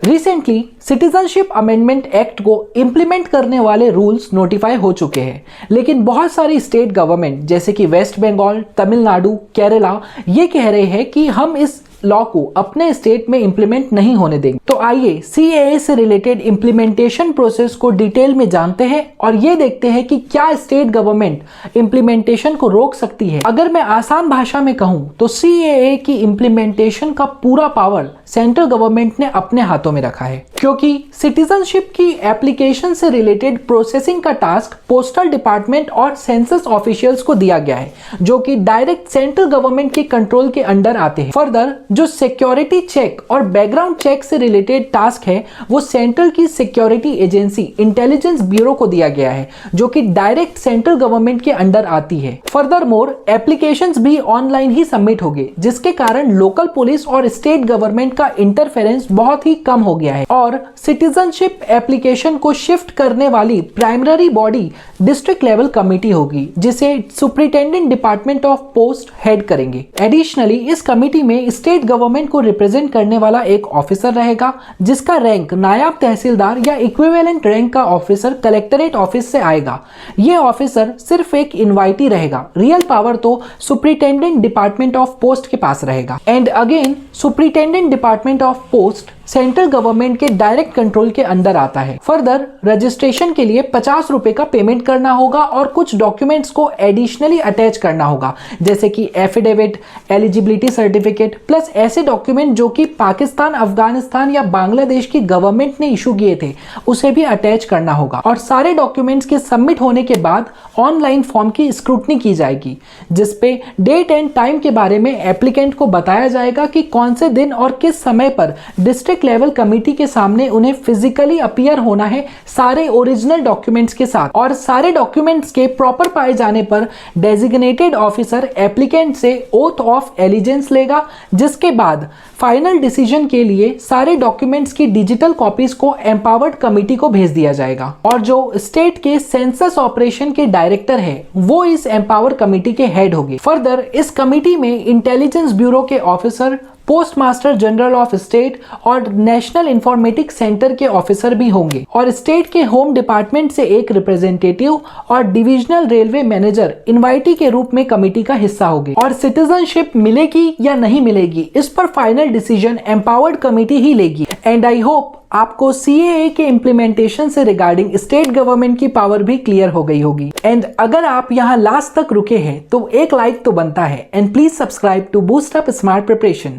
Recently citizenship amendment act को implement करने वाले रूल्स नोटिफाई हो चुके हैं, लेकिन बहुत सारी स्टेट गवर्नमेंट जैसे कि वेस्ट बंगाल, तमिलनाडु, केरला ये कह रहे हैं कि हम इस लॉ को अपने स्टेट में इंप्लीमेंट नहीं होने देंगे। तो आइए सीएए से रिलेटेड इंप्लीमेंटेशन प्रोसेस को डिटेल में जानते हैं और ये देखते हैं कि क्या स्टेट गवर्नमेंट इंप्लीमेंटेशन को रोक सकती है। अगर मैं आसान भाषा में कहूं तो सीएए की इंप्लीमेंटेशन का पूरा पावर सेंट्रल गवर्नमेंट ने अपने हाथों में रखा है, क्योंकि सिटीजनशिप की एप्लीकेशन से रिलेटेड प्रोसेसिंग का टास्क पोस्टल डिपार्टमेंट और सेंसस ऑफिशियल्स को दिया गया है, जो कि डायरेक्ट सेंट्रल गवर्नमेंट के कंट्रोल के अंडर आते हैं। फर्दर जो सिक्योरिटी चेक और बैकग्राउंड चेक से रिलेटेड टास्क है वो सेंट्रल की सिक्योरिटी एजेंसी इंटेलिजेंस ब्यूरो को दिया गया है, जो कि डायरेक्ट सेंट्रल गवर्नमेंट के अंडर आती है। फर्दर मोर एप्लीकेशंस भी ऑनलाइन ही सबमिट हो गए, जिसके कारण लोकल पुलिस और स्टेट गवर्नमेंट का इंटरफेरेंस बहुत ही कम हो गया है और सिटीजनशिप एप्लीकेशन को शिफ्ट करने वाली primary body district level committee होगी, जिसे superintendent department of post head करेंगे। एडिशनली इस कमेटी में स्टेट गवर्नमेंट को रिप्रेजेंट करने वाला एक ऑफिसर रहेगा, जिसका रैंक नायब तहसीलदार या इक्विवेलेंट रैंक का ऑफिसर कलेक्टरेट ऑफिस से आएगा। यह ऑफिसर सिर्फ एक इनवाइटी रहेगा, रियल पावर तो सुपरिटेंडेंट डिपार्टमेंट ऑफ पोस्ट के पास रहेगा। And again superintendent department of post central government के डायरेक्ट कंट्रोल के अंदर आता है। फर्दर रजिस्ट्रेशन के लिए 50 रुपए का पेमेंट करना होगा और कुछ डॉक्यूमेंट्स को एडिशनली अटैच करना होगा, जैसे कि एफिडेविट, एलिजिबिलिटी सर्टिफिकेट प्लस ऐसे डॉक्यूमेंट जो कि पाकिस्तान, अफगानिस्तान या बांग्लादेश की गवर्नमेंट ने इशू किए थे उसे भी अटैच करना होगा। और सारे डॉक्यूमेंट्स के सबमिट होने के बाद ऑनलाइन फॉर्म की स्क्रूटनी की जाएगी, जिसपे डेट एंड टाइम के बारे में एप्लीकेंट को बताया जाएगा कि कौन से दिन और किस समय पर डिस्ट्रिक्ट लेवल कमेटी के सामने उन्हें फिजिकली अपीयर होना है सारे ओरिजिनल डॉक्यूमेंट्स के साथ। और सारे डॉक्यूमेंट्स के प्रॉपर पाए जाने पर डेजिग्नेटेड ऑफिसर एप्लीकेंट से ओथ ऑफ एलिजेंस लेगा, जिसके बाद फाइनल डिसीजन के लिए सारे डॉक्यूमेंट्स की डिजिटल कॉपीज को एम्पावर्ड कमेटी को भेज दिया जाएगा। और जो स्टेट के सेंसस ऑपरेशन के डायरेक्टर है वो इस एम्पावर कमेटी के हेड होंगे। फर्दर इस कमेटी में इंटेलिजेंस ब्यूरो के officer, post master general of state और नेशनल इंफॉर्मेटिक्स सेंटर के ऑफिसर भी होंगे। और स्टेट के होम डिपार्टमेंट से एक रिप्रेजेंटेटिव और डिविजनल रेलवे मैनेजर इनवाइटी के रूप में कमेटी का हिस्सा होंगे। और सिटीजनशिप मिलेगी या नहीं मिलेगी इस पर फाइनल डिसीजन एम्पावर्ड कमेटी ही लेगी। एंड आई होप आपको सीएए के इम्प्लीमेंटेशन से रिगार्डिंग स्टेट गवर्नमेंट की पावर भी क्लियर हो गई होगी। एंड अगर आप यहाँ लास्ट तक रुके हैं तो एक लाइक तो बनता है। And please subscribe to Boost Up Smart preparation.